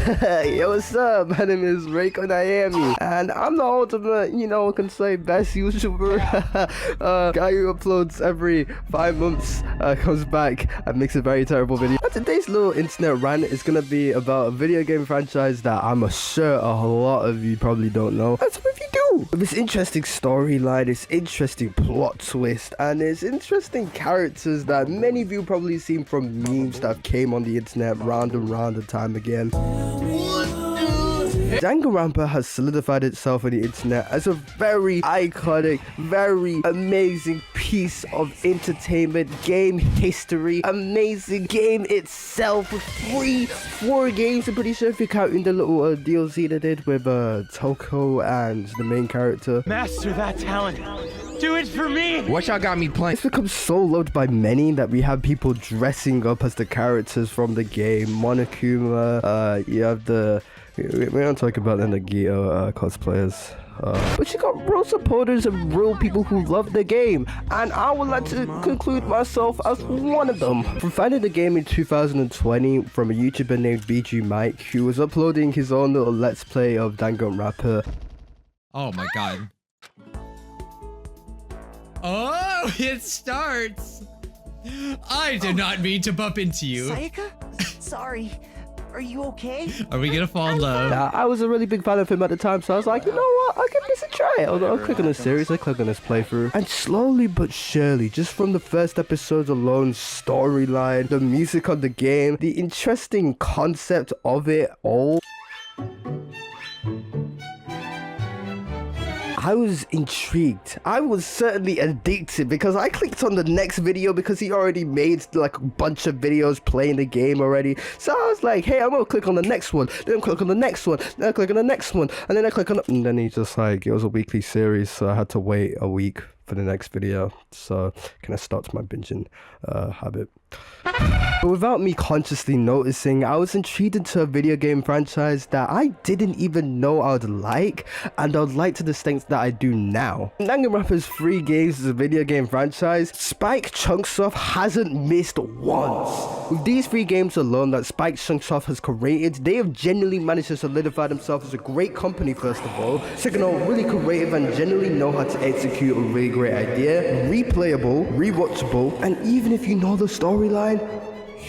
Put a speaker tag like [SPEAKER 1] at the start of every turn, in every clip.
[SPEAKER 1] Yo, what's up? My name is Raeiko and I'm the ultimate, can say best YouTuber. Guy who uploads every 5 months, comes back and makes a very terrible video. And today's little internet rant is gonna be about a video game franchise that I'm sure a lot of you probably don't know, and some of you do. With this interesting storyline, this interesting plot twist, and it's interesting characters that many of you probably seen from memes that came on the internet round and round and time again. Danganronpa has solidified itself on the internet as a very iconic, very amazing piece of entertainment, game history, amazing game itself with 4 games. I'm pretty sure if you're counting the little DLC they did with Toko and the main character.
[SPEAKER 2] Master that talent. Do it for me!
[SPEAKER 3] What y'all got me playing?
[SPEAKER 1] It's become so loved by many that we have people dressing up as the characters from the game. Monokuma, you have the... We don't talk about the Nagito cosplayers. But you got real supporters and real people who love the game, and I would like to conclude myself as one of them. From finding the game in 2020 from a YouTuber named BG Mike, who was uploading his own little let's play of Danganronpa.
[SPEAKER 3] Oh my god. Oh, it starts! I did not mean to bump into you.
[SPEAKER 4] Sayaka? Sorry. Are you okay?
[SPEAKER 3] Are we gonna fall in love?
[SPEAKER 1] I was a really big fan of him at the time, so I was like, you know what, I'll give this a try. I'll click on this series, I click on this playthrough. And slowly but surely, just from the first episode alone, storyline, the music of the game, the interesting concept of it all, I was intrigued. I was certainly addicted because I clicked on the next video because he already made like a bunch of videos playing the game already. So I was like, hey, I'm gonna click on the next one. Then I click on the next one. Then I click on the next one. And then I click on and then he just like, it was a weekly series. So I had to wait a week for the next video. So kind of starts my binging habit. But without me consciously noticing, I was intrigued into a video game franchise that I didn't even know I would like, and I would like to the extent that I do now. Danganronpa's 3 games as a video game franchise, Spike Chunsoft hasn't missed once. With these 3 games alone that Spike Chunsoft has created, they have genuinely managed to solidify themselves as a great company first of all, second of all, really creative and genuinely know how to execute a really great idea, replayable, rewatchable, and even if you know the storyline,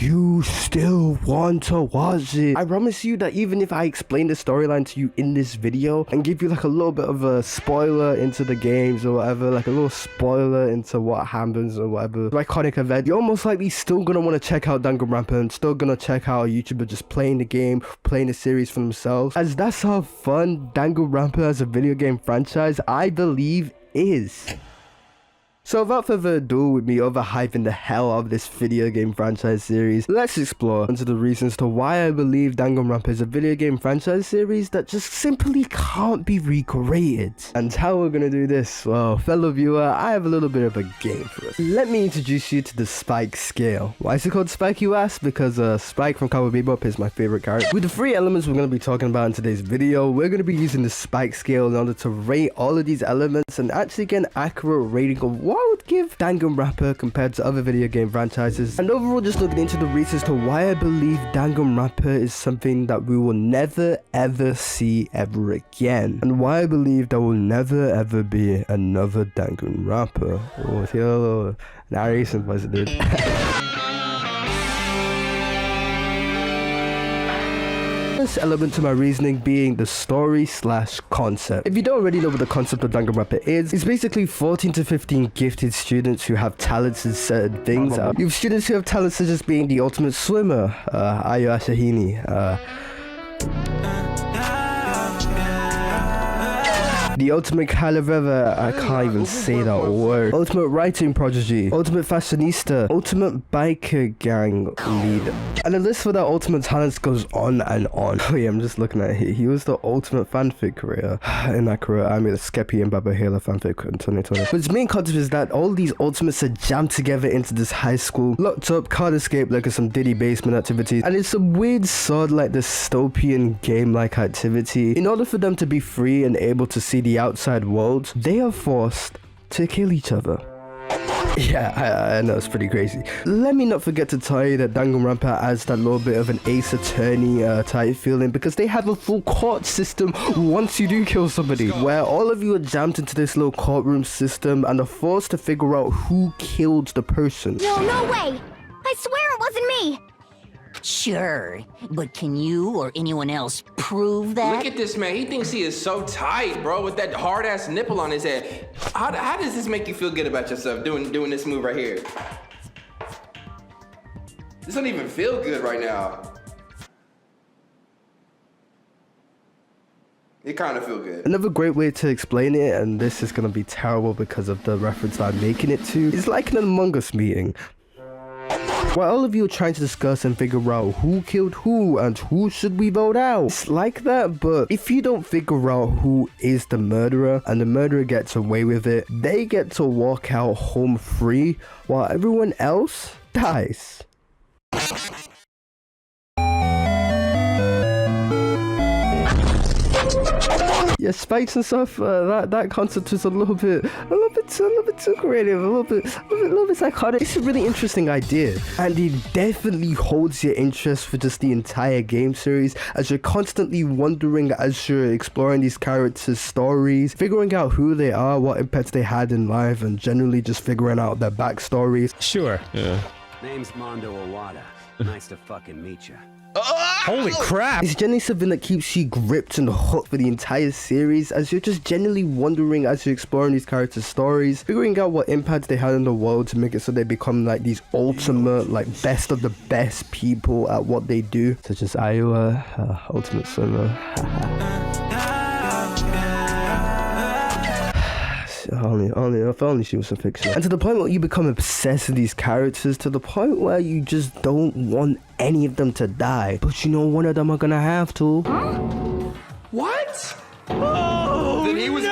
[SPEAKER 1] you still want to watch it. I promise you that even if I explain the storyline to you in this video and give you like a little bit of a spoiler into the games or whatever, like a little spoiler into what happens or whatever, iconic event, you're most likely still gonna want to check out Danganronpa and still gonna check out a YouTuber just playing the game, playing the series for themselves, as that's how fun Danganronpa as a video game franchise, I believe, is. So without further ado, with me overhyping the hell out of this video game franchise series, let's explore into the reasons to why I believe Danganronpa is a video game franchise series that just simply can't be recreated. And how we're gonna do this? Well, fellow viewer, I have a little bit of a game for us. Let me introduce you to the Spike scale. Why is it called Spike, you ask? Because Spike from Cowboy Bebop is my favorite character. With the 3 elements we're gonna be talking about in today's video, we're gonna be using the Spike scale in order to rate all of these elements and actually get an accurate rating of what I would give Danganronpa compared to other video game franchises, and overall just looking into the reasons to why I believe Danganronpa is something that we will never ever see ever again, and why I believe there will never ever be another Danganronpa. Oh, see a little narration voice, dude. First element to my reasoning being the story/concept. If you don't already know what the concept of Danganronpa is, it's basically 14 to 15 gifted students who have talents in certain things. You have students who have talents such as being the ultimate swimmer, Ayo Ashahini, the ultimate Calavera, I can't even say that word. Ultimate writing prodigy, ultimate fashionista, ultimate biker gang leader. And the list for that ultimate talents goes on and on. Oh yeah, I'm just looking at it. He was the ultimate fanfic creator. Inaccurate, I made a Skeppy and Baba Hela fanfic in 2020. But its main concept is that all these ultimates are jammed together into this high school, locked up, can't escape like some Diddy basement activities. And it's some weird sort like dystopian game-like activity. In order for them to be free and able to see the outside world, they are forced to kill each other. Yeah, I know, it's pretty crazy. Let me not forget to tell you that Danganronpa adds that little bit of an Ace Attorney type feeling, because they have a full court system once you do kill somebody, where all of you are jammed into this little courtroom system and are forced to figure out who killed the person.
[SPEAKER 5] No way! I swear it wasn't me!
[SPEAKER 4] Sure, but can you or anyone else prove that?
[SPEAKER 6] Look at this man. He thinks he is so tight, bro, with that hard ass nipple on his head. How does this make you feel good about yourself doing this move right here? This don't even feel good right now. It kind of feel good.
[SPEAKER 1] Another great way to explain it, and this is going to be terrible because of the reference I'm making it to, is like an Among Us meeting. While all of you are trying to discuss and figure out who killed who and who should we vote out. It's like that, but if you don't figure out who is the murderer and the murderer gets away with it, they get to walk out home free while everyone else dies. Yeah, spikes and stuff. That concept is a little bit too creative, a little bit psychotic. It's a really interesting idea, and it definitely holds your interest for just the entire game series, as you're constantly wondering as you're exploring these characters' stories, figuring out who they are, what impacts they had in life, and generally just figuring out their backstories.
[SPEAKER 7] Sure. Yeah.
[SPEAKER 8] Name's Mondo Owada. Nice to fucking meet you.
[SPEAKER 7] Holy crap!
[SPEAKER 1] It's generally something that keeps you gripped and hooked for the entire series, as you're just genuinely wondering as you're exploring these characters' stories, figuring out what impact they had in the world to make it so they become like these ultimate, like best of the best people at what they do, such as Iowa, Ultimate Swimmer. If only she was a fiction. And to the point where you become obsessed with these characters, to the point where you just don't want any of them to die. But you know one of them are gonna have to.
[SPEAKER 6] What?
[SPEAKER 2] Oh,
[SPEAKER 6] Then he was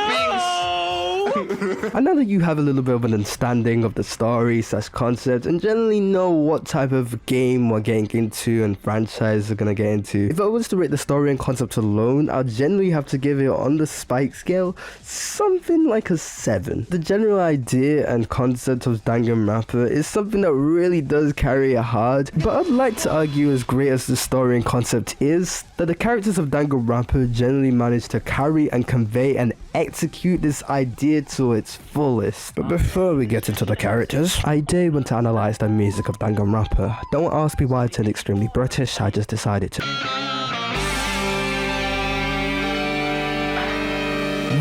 [SPEAKER 1] I know that you have a little bit of an understanding of the story / concept and generally know what type of game we're getting into and franchise we're gonna get into. If I was to rate the story and concept alone, I'd generally have to give it on the spike scale something like a 7. The general idea and concept of Danganronpa is something that really does carry it hard, but I'd like to argue, as great as the story and concept is, that the characters of Danganronpa generally manage to carry and convey and execute this idea to its fullest. But before we get into the characters, I did want to analyze the music of Danganronpa. Don't ask me why it's an extremely British, I just decided to.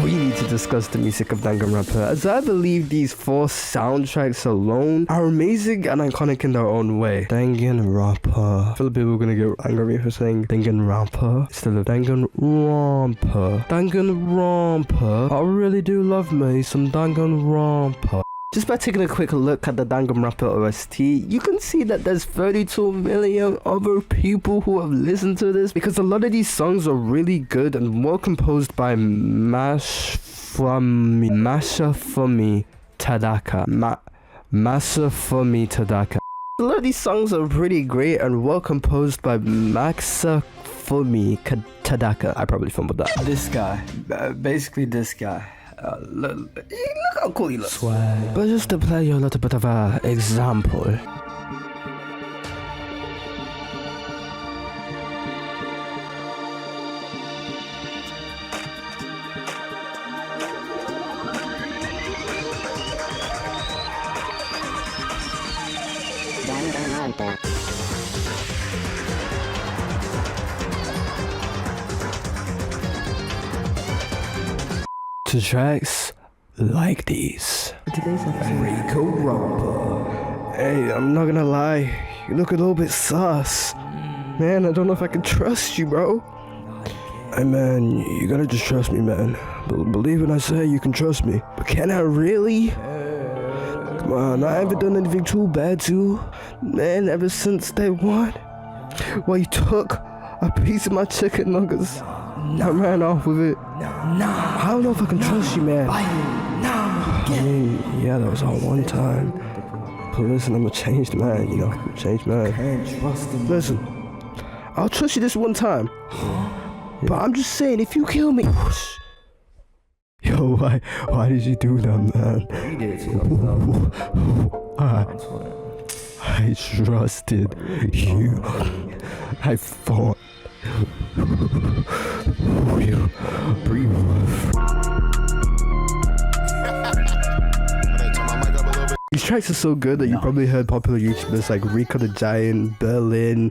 [SPEAKER 1] We need to discuss the music of Danganronpa, as I believe these 4 soundtracks alone are amazing and iconic in their own way. Danganronpa. I feel like people are gonna get angry for saying Danganronpa instead of Danganronpa. Danganronpa. I really do love me some Danganronpa. Just by taking a quick look at the Danganronpa OST, you can see that there's 32 million other people who have listened to this, because a lot of these songs are really good and well composed by Masafumi Tadaka. Masafumi Tadaka. A lot of these songs are pretty great and well composed by Masafumi Tadaka. I probably fumbled that. This guy. Basically this guy. Look how cool he looks. Swag. But just to play you a little bit of an example. To tracks like these. Raeiko. Hey, I'm not gonna lie, you look a little bit sus. Man, I don't know if I can trust you, bro. Hey man, you gotta just trust me, man. Believe when I say you can trust me. But can I really? Come on, I haven't done anything too bad to you, man, ever since day one. Well, you took a piece of my chicken nuggets. I ran off with it. I don't know if I can trust you, man. I mean, yeah, that was all one time. But listen, I'm a changed man, you know. I'm a changed man. Listen, I'll trust you this one time. But I'm just saying, if you kill me... Yo, why did you do that, man?
[SPEAKER 9] You did it to yourself.
[SPEAKER 1] I trusted you. I thought you breathe. These tracks are so good that you probably heard popular YouTubers like Raeiko the Giant, Berlin,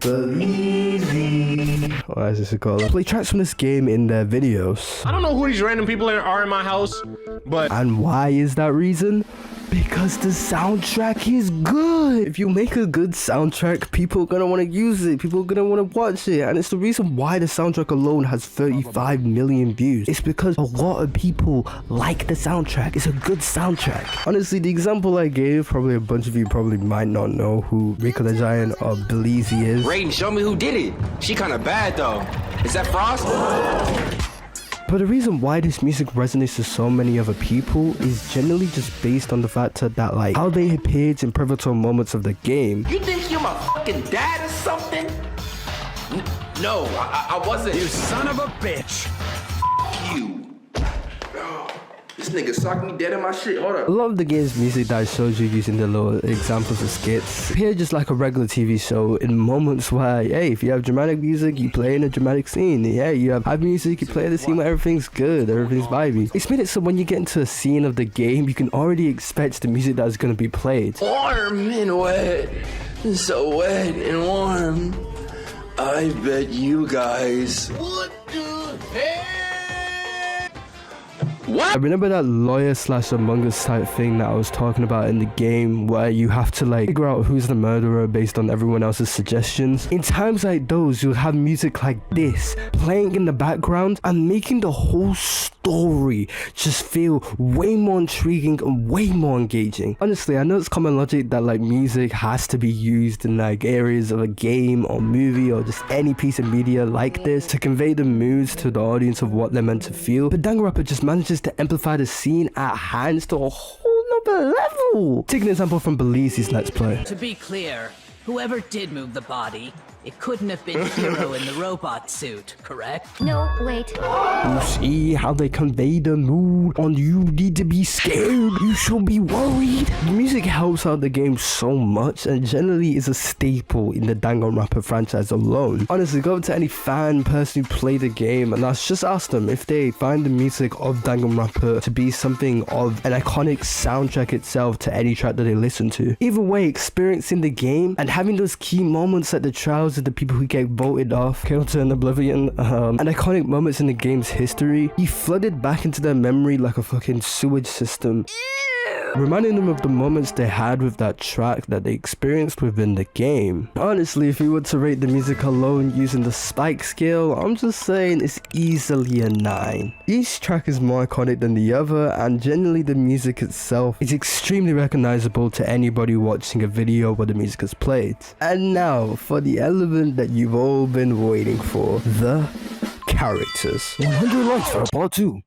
[SPEAKER 1] what is this called? Play tracks from this game in their videos.
[SPEAKER 10] I don't know who these random people are in my house, but...
[SPEAKER 1] And why is that reason? Because the soundtrack is good. If you make a good soundtrack, people are gonna want to use it. People are gonna want to watch it. And it's the reason why the soundtrack alone has 35 million views. It's because a lot of people like the soundtrack. It's a good soundtrack. Honestly, the example I gave, probably a bunch of you probably might not know who Raeiko the Giant or Belize is.
[SPEAKER 6] Raiden, show me who did it. She kind of bad though. Is that Frost?
[SPEAKER 1] But the reason why this music resonates to so many other people is generally just based on the fact that like how they appeared in pivotal moments of the game.
[SPEAKER 6] You think you're my fucking dad or something? No, I wasn't.
[SPEAKER 10] You son of a bitch.
[SPEAKER 6] You. This nigga socked me dead in my shit. Hold
[SPEAKER 1] A
[SPEAKER 6] up.
[SPEAKER 1] lot of the game's music that I showed you using the little examples of skits appear just like a regular TV show in moments where, hey, if you have dramatic music, you play in a dramatic scene. Yeah, you have hype music, you play the scene where everything's good, everything's vibey. It's made it so when you get into a scene of the game, you can already expect the music that's going to be played.
[SPEAKER 6] Warm and wet. So wet and warm. I bet you guys. What the hell? What?
[SPEAKER 1] I remember that lawyer / Among Us type thing that I was talking about in the game where you have to like figure out who's the murderer based on everyone else's suggestions. In times like those, you'll have music like this playing in the background and making the whole story just feel way more intriguing and way more engaging. Honestly, I know it's common logic that like music has to be used in like areas of a game or movie or just any piece of media like this to convey the moods to the audience of what they're meant to feel, but Danganronpa just manages to amplify the scene at hand to a whole nother level. Take an example from Belize's Let's Play.
[SPEAKER 11] To be clear, whoever did move the body, it couldn't have been Hero in the robot suit, correct?
[SPEAKER 5] No, wait.
[SPEAKER 1] You see how they convey the mood on you need to be scared, you should be worried. The music helps out the game so much and generally is a staple in the Danganronpa franchise alone. Honestly, go up to any fan person who played the game and just ask them if they find the music of Danganronpa to be something of an iconic soundtrack itself to any track that they listen to. Either way, experiencing the game and having those key moments like the trials of the people who get voted off, killed in oblivion, and iconic moments in the game's history, he flooded back into their memory like a fucking sewage system, reminding them of the moments they had with that track that they experienced within the game. Honestly, if you were to rate the music alone using the spike scale, I'm just saying it's easily a 9. Each track is more iconic than the other, and generally the music itself is extremely recognizable to anybody watching a video where the music is played. And now for the element that you've all been waiting for, the characters. 100 likes for part 2.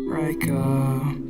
[SPEAKER 1] Raeiko.